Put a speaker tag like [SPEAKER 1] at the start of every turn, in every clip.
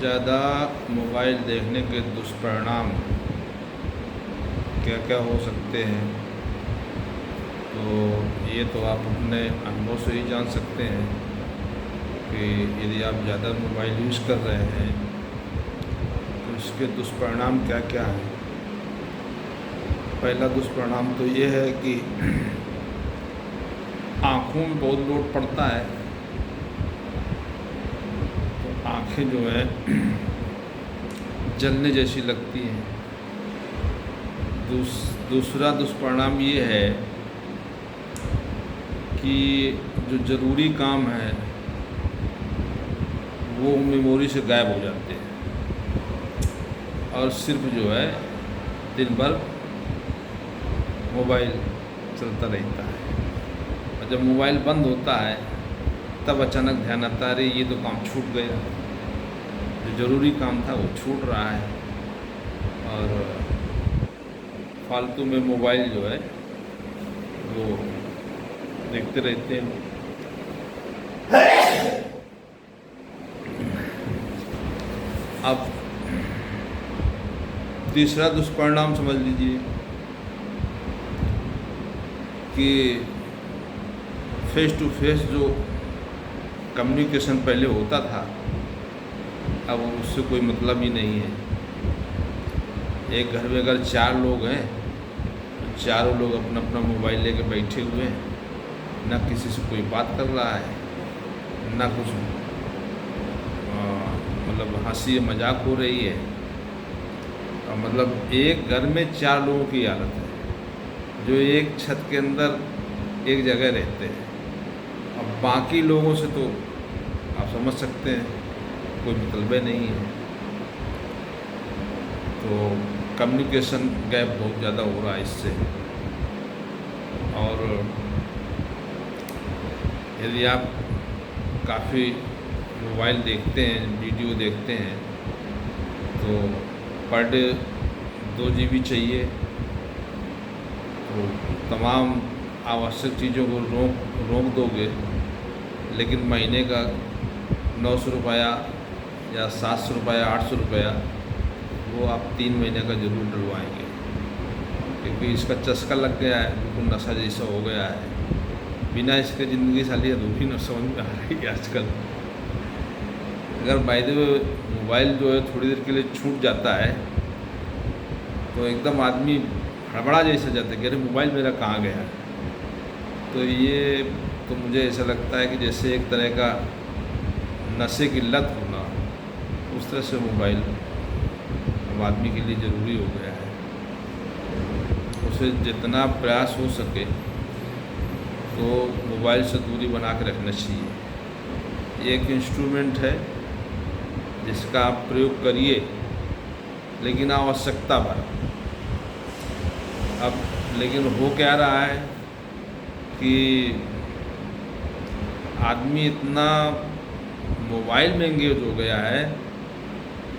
[SPEAKER 1] ज़्यादा मोबाइल देखने के दुष्परिणाम क्या क्या हो सकते हैं, तो ये तो आप अपने अनुभव से ही जान सकते हैं कि यदि आप ज़्यादा मोबाइल यूज़ कर रहे हैं तो इसके दुष्परिणाम क्या क्या हैं। पहला दुष्परिणाम तो ये है कि आँखों में बहुत लोड पड़ता है, तो आँखें जो है जलने जैसी लगती हैं। दूसरा दुष्परिणाम ये है कि जो ज़रूरी काम है वो मेमोरी से गायब हो जाते हैं और सिर्फ जो है दिन भर मोबाइल चलता रहता है। और जब मोबाइल बंद होता है तब अचानक ध्यान आता है, अरे ये तो काम छूट गया, जो ज़रूरी काम था वो छूट रहा है। और फालतू में मोबाइल जो है वो देखते रहते हैं। अब तीसरा दुष्परिणाम समझ लीजिए कि फेस टू फेस जो कम्युनिकेशन पहले होता था अब उससे कोई मतलब ही नहीं है। एक घर में अगर 4 लोग हैं तो चारों लोग अपना अपना मोबाइल लेकर बैठे हुए हैं, ना किसी से कोई बात कर रहा है, ना कुछ मतलब हंसी मजाक हो रही है। और मतलब एक घर में 4 लोगों की हालत है जो एक छत के अंदर एक जगह रहते हैं। अब बाकी लोगों से तो आप समझ सकते हैं कोई मतलब नहीं है। तो कम्युनिकेशन गैप बहुत ज़्यादा हो रहा है इससे। और यदि आप काफ़ी मोबाइल देखते हैं, वीडियो देखते हैं, तो पर डे 2 GB चाहिए, तो तमाम आवश्यक चीज़ों को रोक दोगे, लेकिन महीने का 900 रुपया या 700 रुपया 800 रुपया वो आप 3 महीने का ज़रूर डलवाएंगे, क्योंकि इसका चस्का लग गया है, बिल्कुल नशा जैसा हो गया है। बिना इसके ज़िंदगी साली अधूरी न समझ में आ रही है आजकल। अगर बाय द वे मोबाइल जो है थोड़ी देर के लिए छूट जाता है तो एकदम आदमी हड़बड़ा जैसा जाता है कि अरे मोबाइल मेरा कहाँ गया। तो ये तो मुझे ऐसा लगता है कि जैसे एक तरह का नशे की लत होना, उस तरह से मोबाइल अब आदमी के लिए ज़रूरी हो गया है। उसे जितना प्रयास हो सके तो मोबाइल से दूरी बना के रखना चाहिए। ये एक इंस्ट्रूमेंट है जिसका आप प्रयोग करिए, लेकिन आवश्यकता भर। अब लेकिन हो क्या रहा है कि आदमी इतना मोबाइल में एंगेज हो गया है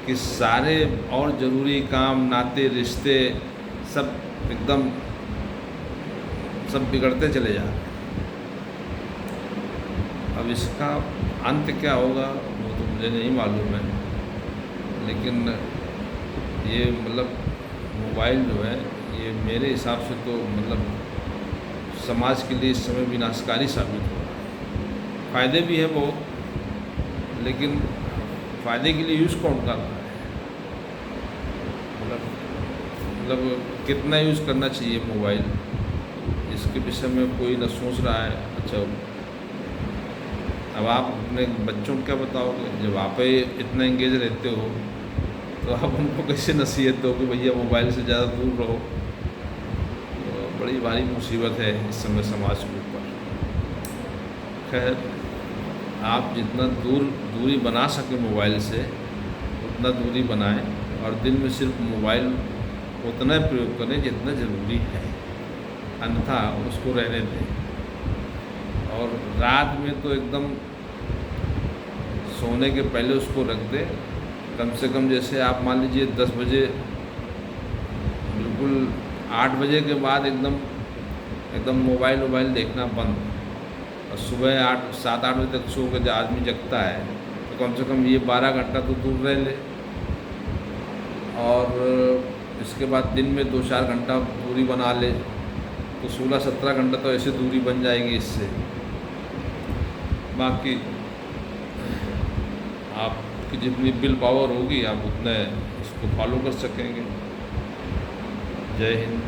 [SPEAKER 1] कि सारे और ज़रूरी काम, नाते रिश्ते सब एकदम सब बिगड़ते चले जा रहे हैं। अब इसका अंत क्या होगा वो तो मुझे नहीं मालूम है, लेकिन ये मतलब मोबाइल जो है ये मेरे हिसाब से तो मतलब समाज के लिए इस समय विनाशकारी साबित हो रहा है। फ़ायदे भी हैं बहुत, लेकिन फ़ायदे के लिए यूज़ कौन कर रहा है? मतलब कितना यूज़ करना चाहिए मोबाइल, इसके विषय में कोई न सोच रहा है। अच्छा, अब आप अपने बच्चों को क्या बताओगे? जब आप ही इतना एंगेज रहते हो तो आप उनको कैसे नसीहत दो कि भैया मोबाइल से ज़्यादा दूर रहो? तो बड़ी भारी मुसीबत है इस समय समाज के ऊपर। खैर, आप जितना दूरी बना सकें मोबाइल से उतना दूरी बनाएं, और दिन में सिर्फ मोबाइल उतना प्रयोग करें जितना ज़रूरी है, अन्यथा उसको रहने दें। और रात में तो एकदम सोने के पहले उसको रख दें, कम से कम। जैसे आप मान लीजिए 10 बजे, बिल्कुल 8 बजे के बाद एकदम मोबाइल देखना बंद। और सुबह 7-8 बजे तक सो कर आदमी जगता है तो कम से कम ये 12 घंटा तो दूर रह ले। और इसके बाद दिन में 2-4 घंटा दूरी बना ले, तो 16-17 घंटा तो ऐसे दूरी बन जाएगी इससे। बाकी आपकी जितनी विल पावर होगी आप उतने इसको फॉलो कर सकेंगे। जय हिंद।